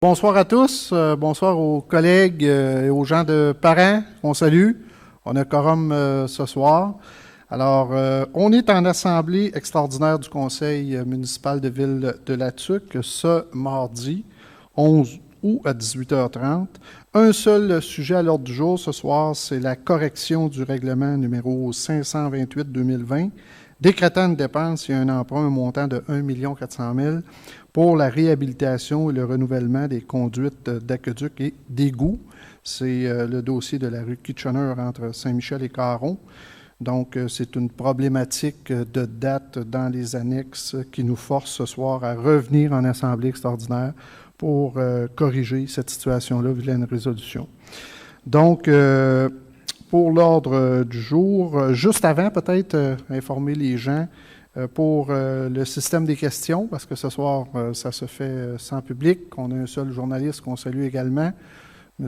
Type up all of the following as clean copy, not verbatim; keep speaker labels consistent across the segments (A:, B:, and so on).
A: Bonsoir à tous, bonsoir aux collègues et aux gens de parents qu'on salue. On a quorum ce soir. Alors, on est en assemblée extraordinaire du Conseil municipal de Ville de La Tuque ce mardi 11 août à 18h30. Un seul sujet à l'ordre du jour ce soir, c'est la correction du règlement numéro 528-2020, décrétant une dépense et un emprunt au montant de 1 400 000 pour la réhabilitation et le renouvellement des conduites d'aqueduc et d'égouts. C'est le dossier de la rue Kitchener entre Saint-Michel et Caron. Donc, c'est une problématique de date dans les annexes qui nous force ce soir à revenir en assemblée extraordinaire pour corriger cette situation-là via une résolution. Donc, pour l'ordre du jour, juste avant, peut-être informer les gens pour le système des questions, parce que ce soir, ça se fait sans public. On a un seul journaliste qu'on salue également, M.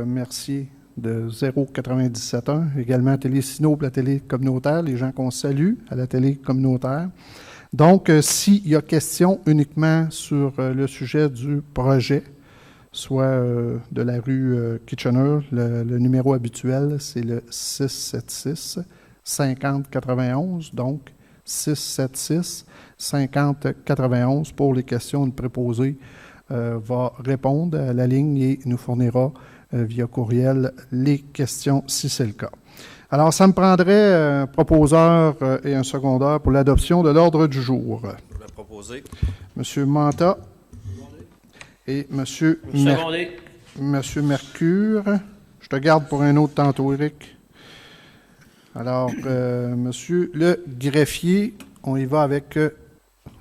A: Mercier de 0,97.1, également à Télé-Sino pour la télé communautaire, les gens qu'on salue à la télé communautaire. Donc, s'il y a question uniquement sur le sujet du projet, soit de la rue Kitchener, le numéro habituel, c'est le 676-5091, donc 676-5091 pour les questions préposées va répondre à la ligne et nous fournira via courriel les questions si c'est le cas. Alors, ça me prendrait un proposeur et un secondeur pour l'adoption de l'ordre du jour.
B: Je vais proposer.
A: Monsieur Manta et Monsieur Mercure. Je te garde pour un autre tantôt, Éric. Alors, Monsieur le greffier, on y va avec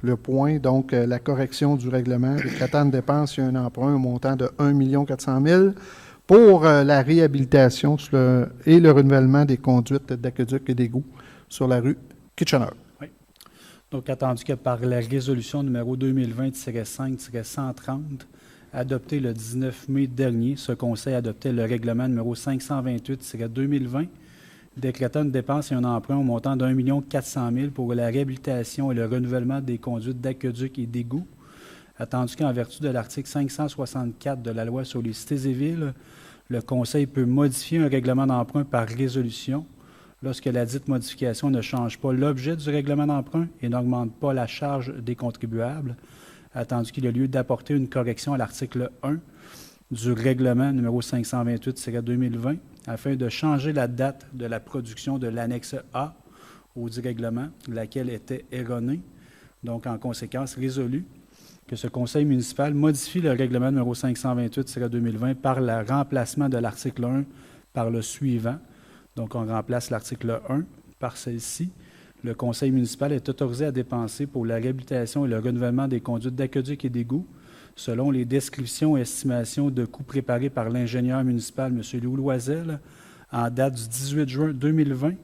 A: le point, donc la correction du règlement décrétant une dépense et un emprunt au montant de 1 400 000 pour la réhabilitation et le renouvellement des conduites d'aqueduc et d'égouts sur la rue Kitchener.
C: Oui. Donc, attendu que par la résolution numéro 2020-5-130, adoptée le 19 mai dernier, ce Conseil adoptait le règlement numéro 528-2020, décrétant une dépense et un emprunt au montant d'1 400 000 pour la réhabilitation et le renouvellement des conduites d'aqueduc et d'égouts, attendu qu'en vertu de l'article 564 de la loi sur les cités et villes, le Conseil peut modifier un règlement d'emprunt par résolution lorsque la dite modification ne change pas l'objet du règlement d'emprunt et n'augmente pas la charge des contribuables, attendu qu'il y a lieu d'apporter une correction à l'article 1 du règlement numéro 528-2020 afin de changer la date de la production de l'annexe A au dit règlement, laquelle était erronée. Donc, en conséquence, résolu que ce Conseil municipal modifie le règlement numéro 528-2020 par le remplacement de l'article 1 par le suivant. Donc, on remplace l'article 1 par celle-ci. Le Conseil municipal est autorisé à dépenser pour la réhabilitation et le renouvellement des conduites d'aqueduc et d'égouts selon les descriptions et estimations de coûts préparées par l'ingénieur municipal, M. Louis Loisel, en date du 18 juin 2020,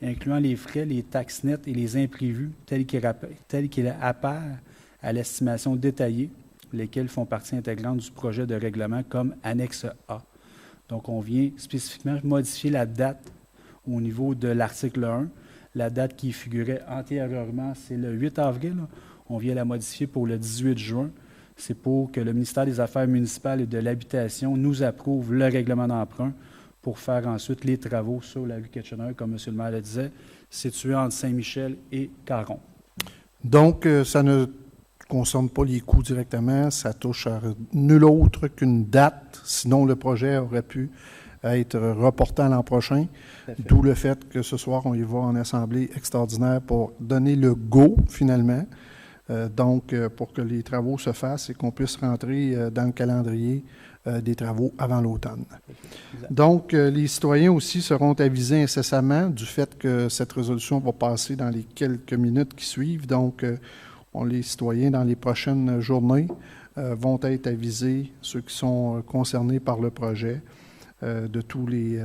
C: incluant les frais, les taxes nettes et les imprévus tels qu'il apparaît à l'estimation détaillée, lesquels font partie intégrante du projet de règlement comme annexe A. Donc, on vient spécifiquement modifier la date au niveau de l'article 1. La date qui figurait antérieurement, c'est le 8 avril. On vient la modifier pour le 18 juin. C'est pour que le ministère des Affaires municipales et de l'Habitation nous approuve le règlement d'emprunt pour faire ensuite les travaux sur la rue Kitchener, comme M. le maire le disait, située entre Saint-Michel et Caron.
A: Donc, ça ne concerne pas les coûts directement, ça touche à nul autre qu'une date, sinon le projet aurait pu être reporté à l'an prochain, d'où le fait que ce soir, on y va en assemblée extraordinaire pour donner le go, finalement, donc pour que les travaux se fassent et qu'on puisse rentrer dans le calendrier des travaux avant l'automne. Donc, les citoyens aussi seront avisés incessamment du fait que cette résolution va passer dans les quelques minutes qui suivent, donc les citoyens, dans les prochaines journées, vont être avisés, ceux qui sont concernés par le projet, de tous les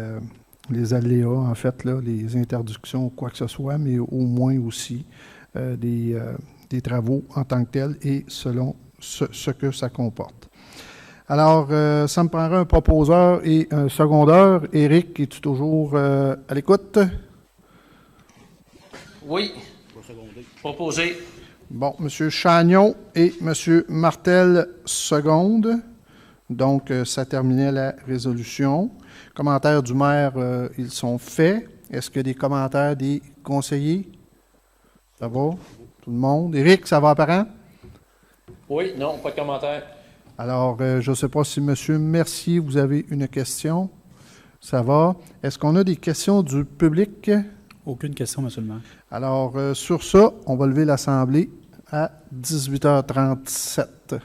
A: aléas, en fait, là, les interdictions ou quoi que ce soit, mais au moins aussi des travaux en tant que tels et selon ce que ça comporte. Alors, ça me prendra un proposeur et un secondeur. Éric, es-tu toujours à l'écoute?
B: Oui. Proposé.
A: Bon, M. Chagnon et M. Martel, seconde. Donc, ça terminait la résolution. Commentaires du maire, ils sont faits. Est-ce qu'il y a des commentaires des conseillers? Ça va? Tout le monde? Éric, ça va apparent?
B: Oui, non, pas de commentaire.
A: Alors, je ne sais pas si M. Mercier, vous avez une question. Ça va. Est-ce qu'on a des questions du public?
C: Aucune question, Monsieur le maire.
A: Alors, sur ça, on va lever l'Assemblée à 18h37.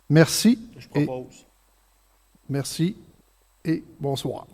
A: Merci.
B: Je propose.
A: Merci et bonsoir.